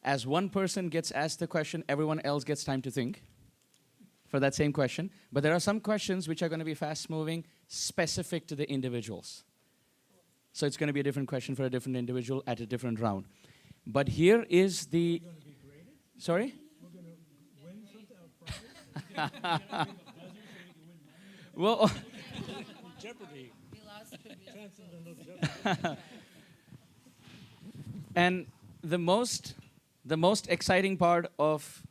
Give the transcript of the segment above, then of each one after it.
As one person gets asked the question, everyone else gets time to think for that same question. But there are some questions which are going to be fast-moving, specific to the individuals. So it's going to be a different question for a different individual at a different round. But here is the... We're going to be graded? Sorry? We're going to win something, a prize? Well... Jeopardy. We lost Chances are no jeopardy. And the most exciting part of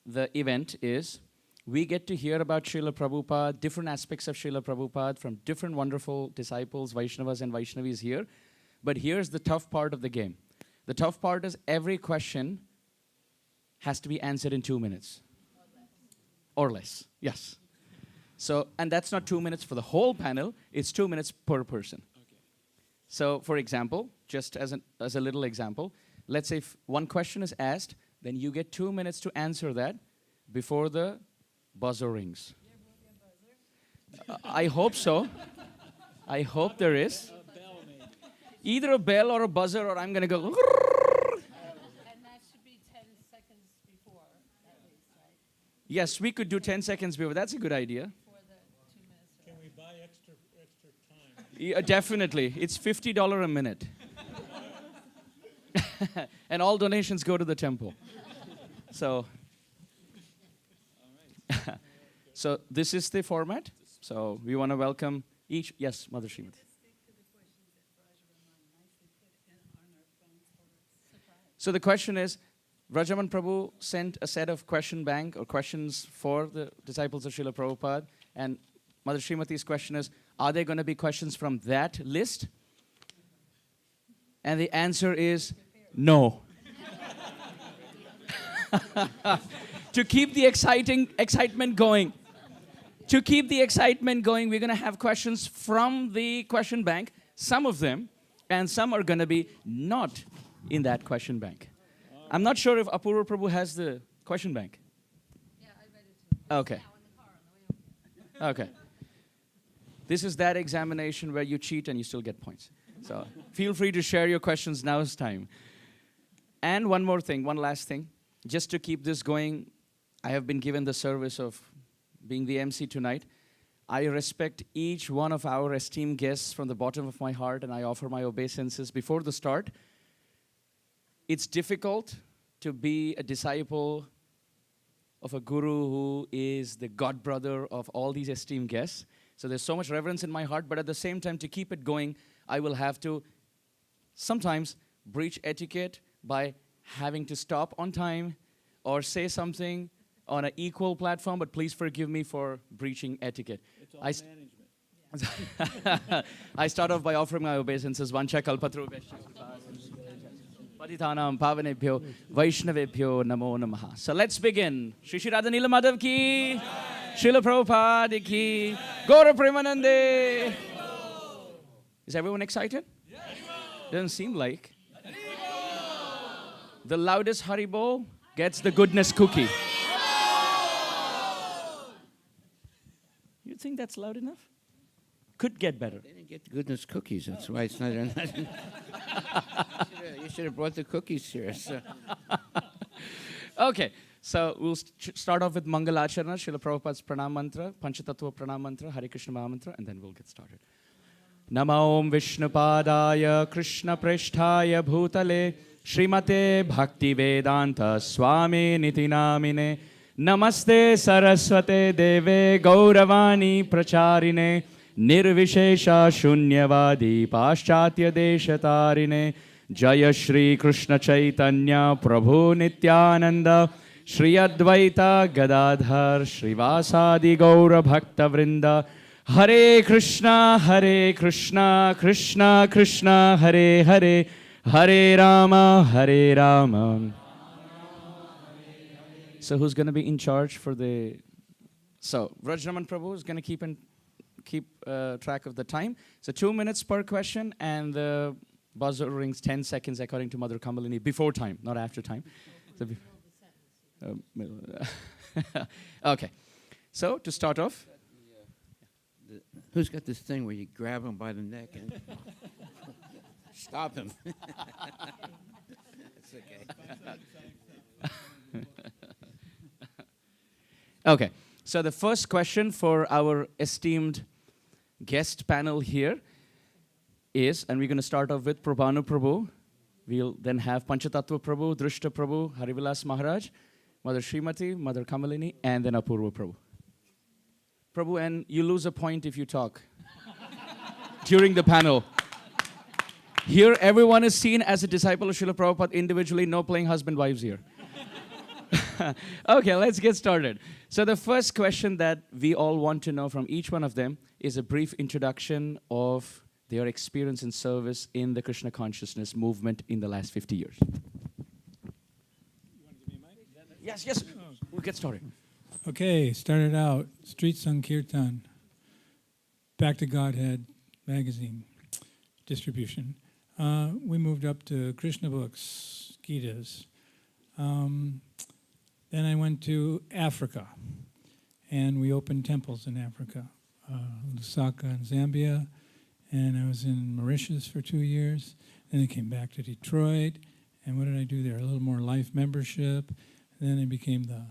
the event is we get to hear about Srila Prabhupada, different aspects of Srila Prabhupada from different wonderful disciples, Vaishnavas and Vaishnavis here. But here's the tough part of the game. The tough part is every question has to be answered in 2 minutes. Or less, yes. So, and that's not 2 minutes for the whole panel, it's 2 minutes per person. Okay. So, for example, just as a little example, let's say if one question is asked, then you get 2 minutes to answer that before the buzzer rings. I hope so. I hope there is. Either a bell or a buzzer, or I'm going to go. And that should be 10 seconds before, at least, right? Yes, we could do 10 seconds before. That's a good idea. For the 2 minutes. Can we buy extra time? Yeah, definitely. It's $50 a minute. And all donations go to the temple. So, so this is the format. So we want to welcome each. Yes, Mother Srimati. So the question is, Vrajaman Prabhu sent a set of question bank or questions for the disciples of Srila Prabhupada. And Mother Srimati's question is, are there going to be questions from that list? And the answer is no. To keep the excitement going. To keep the excitement going, we're going to have questions from the question bank, some of them, and some are going to be not in that question bank. I'm not sure if Apurva Prabhu has the question bank. Yeah, I read it too. Okay. Now in the car on the way over here. Okay. This is that examination where you cheat and you still get points. So feel free to share your questions. Now is time. And one more thing, one last thing. Just to keep this going, I have been given the service of being the MC tonight. I respect each one of our esteemed guests from the bottom of my heart, and I offer my obeisances before the start. It's difficult to be a disciple of a guru who is the god brother of all these esteemed guests. So there's so much reverence in my heart, but at the same time, to keep it going, I will have to sometimes breach etiquette by having to stop on time or say something on an equal platform, but please forgive me for breaching etiquette. It's all management. I start off by offering my obeisances. Vancha kalpatru Patithanam pavanebhyo Vaishnavebhyo namo namaha. So let's begin. Shri Shri Radha Nila Madhav ki, Srila Prabhupada ki, Gaura Premanande. Is everyone excited? Doesn't seem like. The loudest Haribo gets the goodness cookie. You think that's loud enough? Could get better. They didn't get the goodness cookies. That's why it's not. You should have brought the cookies here. So. Okay, so we'll start off with Mangalacharana, Srila Prabhupada's Pranam Mantra, Panchatattva Pranam Mantra, Hare Krishna Mahamantra, and then we'll get started. Nama Om Vishnupadaya Krishna Preshthaya Bhutale Srimate Bhakti Vedanta Swami Niti Namine Namaste Saraswate Deve Gauravani Pracharine Nirvishesha Shunyavadi Paschatya Deshatarine Jaya Shri Krishna Chaitanya Prabhu Nityananda Shri Advaita Gadadhar Srivasadi Gaura Bhakta Vrinda Hare Krishna Krishna Krishna Hare Hare Hare Rama So who's going to be in charge for the... So Vrajraman Prabhu is going to keep track of the time. So 2 minutes per question, and the buzzer rings 10 seconds according to Mother Kamalini, before time, not after time. So okay. So to start off... Who's got this thing where you grab him by the neck and stop him? It's okay. Okay, so the first question for our esteemed guest panel here is, and we're going to start off with Prabhanu Prabhu. We'll then have Panchatattva Prabhu, Drishta Prabhu, Harivilas Maharaj, Mother Srimati, Mother Kamalini, and then Apurva Prabhu. Prabhu, and you lose a point if you talk during the panel. Here, everyone is seen as a disciple of Srila Prabhupada individually, no playing husband-wives here. Okay, let's get started. So the first question that we all want to know from each one of them is a brief introduction of their experience and service in the Krishna consciousness movement in the last 50 years. Yes, yes, we'll get started. Okay, started out, Street Sankirtan, Back to Godhead magazine distribution. We moved up to Krishna books, Gitas. Then I went to Africa, and we opened temples in Africa, Lusaka in Zambia, and I was in Mauritius for 2 years. Then I came back to Detroit, and what did I do there? A little more life membership. Then I became the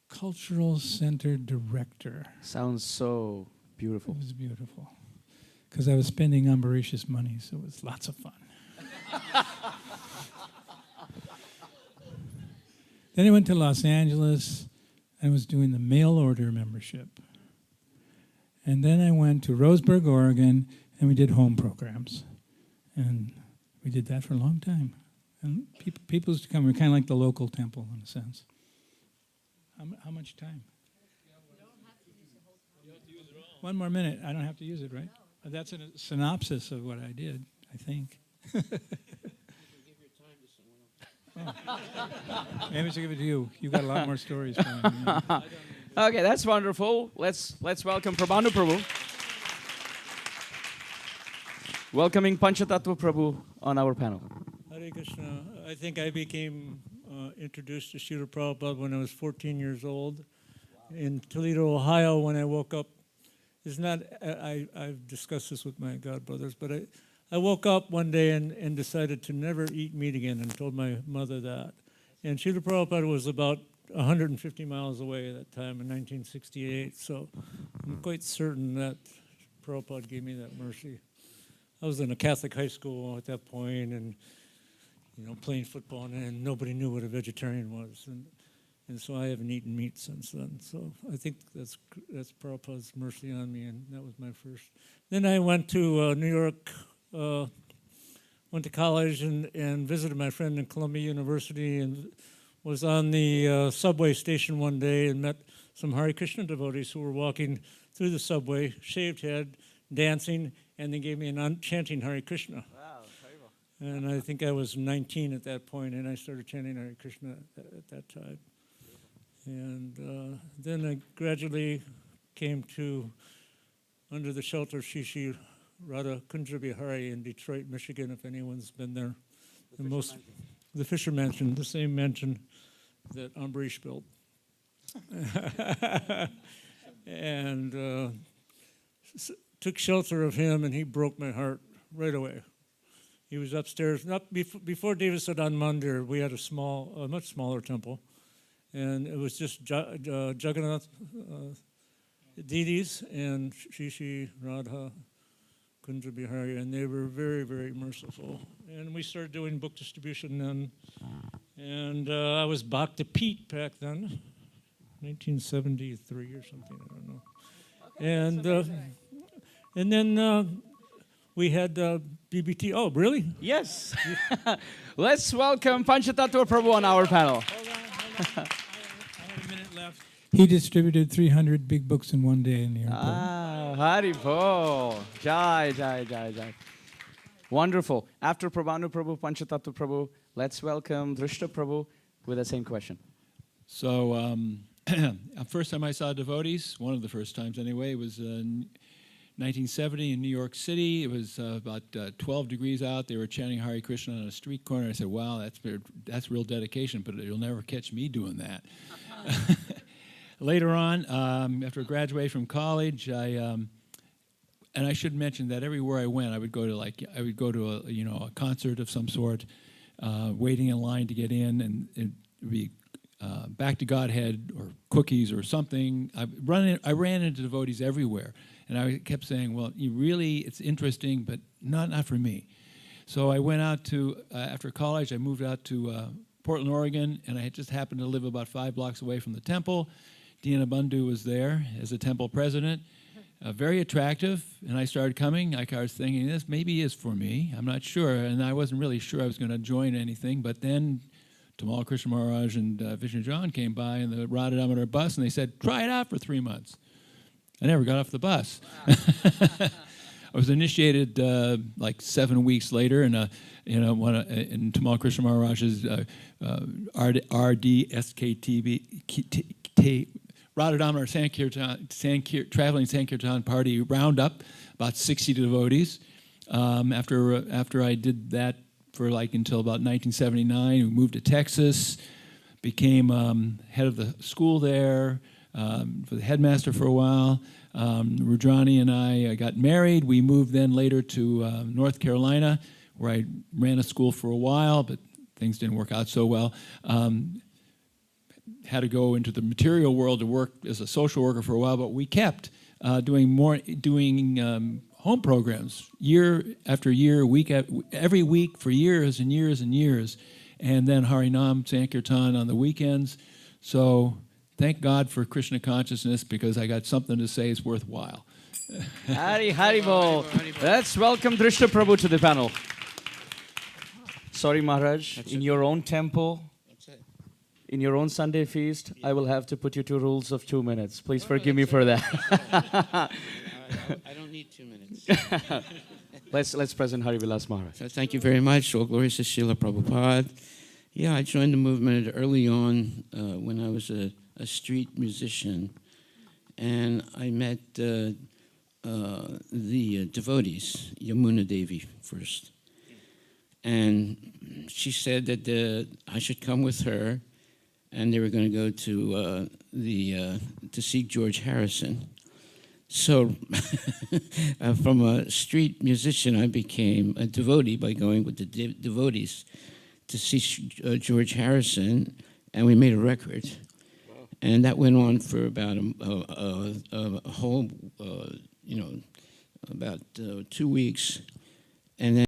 Cultural Center Director. Sounds so beautiful. It was beautiful, because I was spending Ambarich's money, so it was lots of fun. Then I went to Los Angeles. I was doing the mail order membership. And then I went to Roseburg, Oregon, and we did home programs. And we did that for a long time. And people used to come. We were kind of like the local temple in a sense. How much time? One more minute. I don't have to use it, right? That's a synopsis of what I did, I think. Maybe I should give it to you. You've got a lot more stories for me. Okay, that's wonderful. Let's welcome Prabhanu Prabhu. Welcoming Panchatattva Prabhu on our panel. Hare Krishna. I think I became introduced to Srila Prabhupada when I was 14 years old in Toledo, Ohio. When I woke up, it's not. I've discussed this with my godbrothers, but I woke up one day and decided to never eat meat again, and told my mother that. And Srila Prabhupada was about 150 miles away at that time in 1968. So I'm quite certain that Prabhupada gave me that mercy. I was in a Catholic high school at that point, and playing football, and nobody knew what a vegetarian was, and so I haven't eaten meat since then. So I think that's Prabhupada's mercy on me, and that was my first. Then I went to New York, went to college, and visited my friend in Columbia University, and was on the subway station one day and met some Hare Krishna devotees who were walking through the subway, shaved head, dancing, and they gave me an chanting Hare Krishna. Wow, terrible. And I think I was 19 at that point, and I started chanting Hare Krishna at that time. And then I gradually came to under the shelter of Shishi Radha Kunja Bihari in Detroit, Michigan, if anyone's been there. The Fisher Mansion, the same mansion that Ambarish built. And took shelter of him, and he broke my heart right away. He was upstairs. Not before Devasadan Mandir, we had a much smaller temple, and it was just Jagannath deities and Shishi Radha Kunja Bihari, and they were very, very merciful. And we started doing book distribution then, and I was Bhakti Pete back then, 1973 or something, I don't know. Okay, and then we had BBT. Oh, really? Yes. Let's welcome Panchatattva Prabhu on our panel. Hold on. I have a minute left. He distributed 300 big books in one day in the airport. Ah, Haribol. Jai, jai, jai, jai. Wonderful. After Prabhanu Prabhu, Panchatattva Prabhu, let's welcome Drishta Prabhu with the same question. So, first time I saw devotees, one of the first times anyway, was 1970 in New York City. It was about 12 degrees out. They were chanting Hare Krishna on a street corner. I said, wow, that's real dedication, but you'll never catch me doing that. Later on, after I graduated from college, and I should mention that everywhere I went, I would go to a concert of some sort, waiting in line to get in, and it'd be Back to Godhead or cookies or something. I ran into devotees everywhere, and I kept saying, "Well, it's interesting, but not for me." So I went out to after college. I moved out to Portland, Oregon, and I had just happened to live about 5 blocks away from the temple. Dina Bandhu was there as a temple president, very attractive, and I started coming. I was thinking, this maybe is for me. I'm not sure, and I wasn't really sure I was going to join anything, but then Tamal Krishna Maharaj and Vishnu John came by in the Radha Damodar bus, and they said, try it out for 3 months. I never got off the bus. I was initiated like 7 weeks later in Tamal Krishna Maharaj's RDSKTB Radha Damodar traveling Sankirtan party roundup, about 60 devotees. After I did that for until about 1979, we moved to Texas, became head of the school there, for the headmaster for a while. Rudrani and I got married. We moved then later to North Carolina, where I ran a school for a while, but things didn't work out so well. Had to go into the material world to work as a social worker for a while, but we kept doing home programs year after year, every week for years and years and years, and then Harinam Sankirtan on the weekends. So thank God for Krishna consciousness, because I got something to say is worthwhile. Hari Bol. Let's welcome Drishta Prabhu to the panel. Sorry, Maharaj, in your own temple, in your own Sunday feast, I will have to put you to rules of 2 minutes. Please forgive me for that. I don't need 2 minutes. Let's present Hari Vilas Maharaj. So thank you very much. All glories to Srila Prabhupada. Yeah, I joined the movement early on when I was a street musician, and I met the devotees, Yamuna Devi first. And she said that I should come with her, and they were going to go to see George Harrison. So from a street musician, I became a devotee by going with the devotees to see George Harrison, and we made a record. Wow. And that went on for about a whole, about 2 weeks. And then